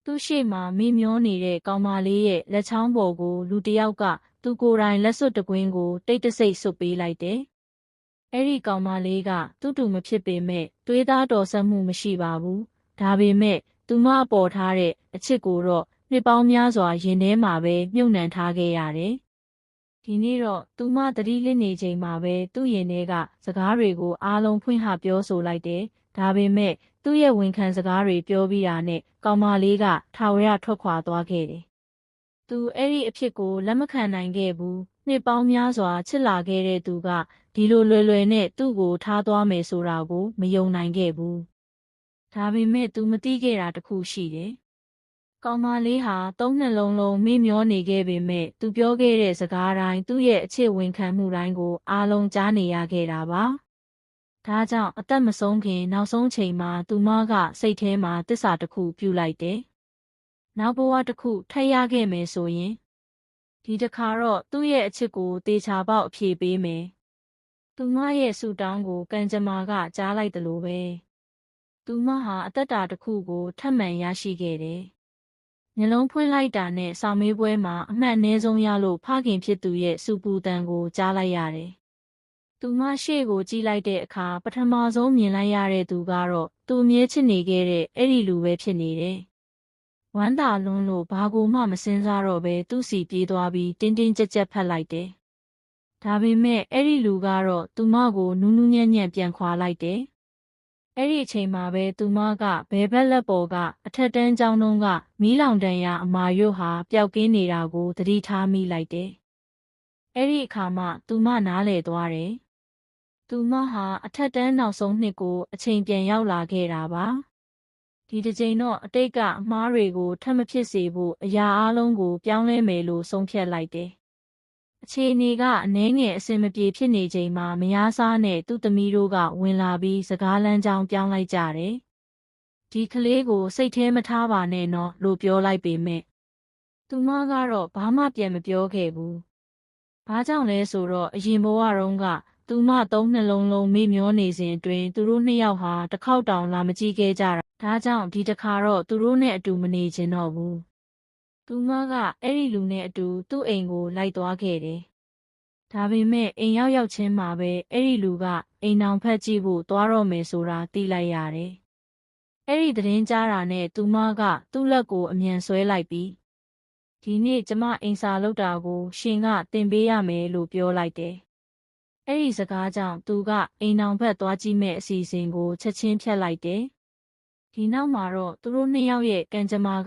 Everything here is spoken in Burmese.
သူ့ရှေ့မှာမိမျောနေတဲ့ကောင်မလေးရဲ့လက်ချောင်းပေါ်ကိုလူတစ်ယောက်ကသူကိုယ်တိုင်လက်စွပ်တကွင်းကိုတိတ်တဆိတ်စွပ်ပေးလိုက်တယ်။အဲ့ဒီကောင်မလေးကသူ့တူမဖြစ်ပေမဲ့သွေးသားတော်ဆက်မှုမရှိပါဘူး။ဒါပေမဲ့သူမအပေါ်ထားတဲ့အချစ်ကိုတော့နှစ်ပေါင်းများစွာရင်ထဲမှာပဲမြုပ်နှံထားခဲ့ရတယ်။ဒီနေ့တော့သူမသတိလစ်နေချိန်မှာပဲသူ့ရင်ထဲကစကားတွေကိုအားလုံးဖွင့်ဟပြောဆိုလိုက်တယ်။ဒါပေမဲ့သူ့ရဲ့ဝန်ခံစကားတွေပြောပြီးတာနဲ့ကောင်မလေးကထာဝရထွက်ခွာသွားခဲ့တယ်။သူအဲ့ဒီအဖြစ်ကိုလက်မခံနိုင်ခဲ့ဘူး။နှစ်ပေါင်းများစွာချစ်လာခဲ့တဲ့သူကဒီလိုလွယ်လွယ်နဲ့သူ့ကိုထားသွားမယ်ဆိုတာကိုမယုံနိုင်ခဲ့ဘူး။ဒါပေမဲ့သူမသိခဲ့တာတစ်ခုရှိတယ်။ကောင်မလေးဟာသုံးနှလုံးလုံးမေ့မျောနေခဲ့ပေမဲ့သူပြောခဲ့တဲ့စကားတိုင်းသူ့ရဲ့အချစ်ဝန်ခံမှုတိုင်းကိုအားလုံးကြားနေရခဲ့တာပါ။ဒါကြောင့်အသက်မဆုံးခင်နောက်ဆုံးချိန်မှာသူမကစိတ်ထဲမှာသစ္စာတစ်ခုပြုလိုက်တယ်။နောက်ဘဝတစ်ခုထပ်ရခဲ့မယ်ဆိုရင်ဒီတစ်ခါတော့သူ့ရဲ့အချစ်ကိုတေချာပေါက်အဖြေပေးမယ်။သူမရဲ့ဆူတောင်းကိုကံကြမ္မာကကြားလိုက်တယ်လို့ပဲ။သူမဟာအသက်တာတစ်ခုကိုထပ်မံရရှိခဲ့တယ်။မျက်လုံးဖွင့်လိုက်တာနဲ့စာမေးပွဲမှာအမှတ်အနည်းဆုံးရလို့ဖခင်ဖြစ်သူရဲ့စူပူတန်ကိုကြားလိုက်ရတယ်။သူမရှေ့ကိုကြည့်လိုက်တဲ့အခါပထမဆုံးမြင်လိုက်ရတဲ့သူကတော့သူအမြဲချစ်နေခဲ့တဲ့အဲ့ဒီလူပဲဖြစ်နေတယ်။ဝမ်းသာလွန်းလို့ဘာကိုမှမစင်စားတော့ပဲသူ့စီပြေးသွားပြီးတင်းတင်းကြပ်ကြပ်ဖတ်လိုက်တယ်။ဒါပေမဲ့အဲ့ဒီလူကတော့သူမကိုနူးနူးညံ့ညံ့ပြန်ခွာလိုက်တယ်။အဲ့ဒီအချိန်မှာပဲသူမကဘဲဘက်လက်ပေါ်ကအထက်တန်းကျောင်းတုန်းကမီးလောင်တန်းရအမာရွတ်ဟာပျောက်ကင်းနေတာကိုသတိထားမိလိုက်တယ်။အဲ့ဒီအခါမှသူမနားလည်သွားတယ်။သူမဟာအထက်တန်းနောက်ဆုံးနှစ်ကိုအချိန်ပြန်ရောက်လာခဲ့တာပါ။ဒီတစ်ချိန်တော့အတိတ်ကအမှားတွေကိုထပ်မဖြစ်စေဖို့အရာအလုံးကိုပြောင်းလဲမယ်လို့ဆုံးဖြတ်လိုက်တယ်။အခြေအနေကအနည်းငယ်အဆင်မပြေဖြစ်နေချိန်မှာမယားစားနဲ့သူ့သမီးတို့ကဝင်လာပြီးစကားလမ်းကြောင်းပြောင်းလိုက်ကြတယ်။ဒီကလေးကိုစိတ်ထဲမထားပါနဲ့နော်လို့ပြောလိုက်ပေမဲ့သူမကတော့ဘာမှပြန်မပြောခဲ့ဘူး။ဘာကြောင့်လဲဆိုတော့အရင်ဘဝတုန်းကသူမသုံးနှလုံးလုံးမေ့မျောနေစဉ်အတွင်းသူတို့နှစ်ယောက်ဟာတစ်ခေါက်တောင်လာမကြည့်ခဲ့ကြတာ။ဒါကြောင့်ဒီတစ်ခါတော့သူတို့နဲ့အတူမနေချင်တော့ဘူး။သူမကအဲ့ဒီလူနဲ့အတူသူ့အိမ်ကိုလိုက်သွားခဲ့တယ်။ဒါပေမဲ့အိမ်ရောက်ချင်းမှာပဲအဲ့ဒီလူကအိမ်အောင်ဖက်ကြည့်ဖို့သွားတော့မယ်ဆိုတာသိလိုက်ရတယ်။အဲ့ဒီသတင်းကြားတာနဲ့သူမကသူ့လက်ကိုအမြန်ဆွဲလိုက်ပြီးဒီနေ့ကျမအိမ်စာလုပ်တာကိုရှင်ကတင်ပေးရမယ်လို့ပြောလိုက်တယ်။အဲ့ဒီစကားကြောင့်သူကအိမ်အောင်ဖက်သွားကြည့်မဲ့အစီအစဉ်ကိုချက်ချင်းဖျက်လိုက်တယ်။ဒီနောက်မှာတော့သူတို့နှစ်ယောက်ရဲ့ကံကြမ္မာ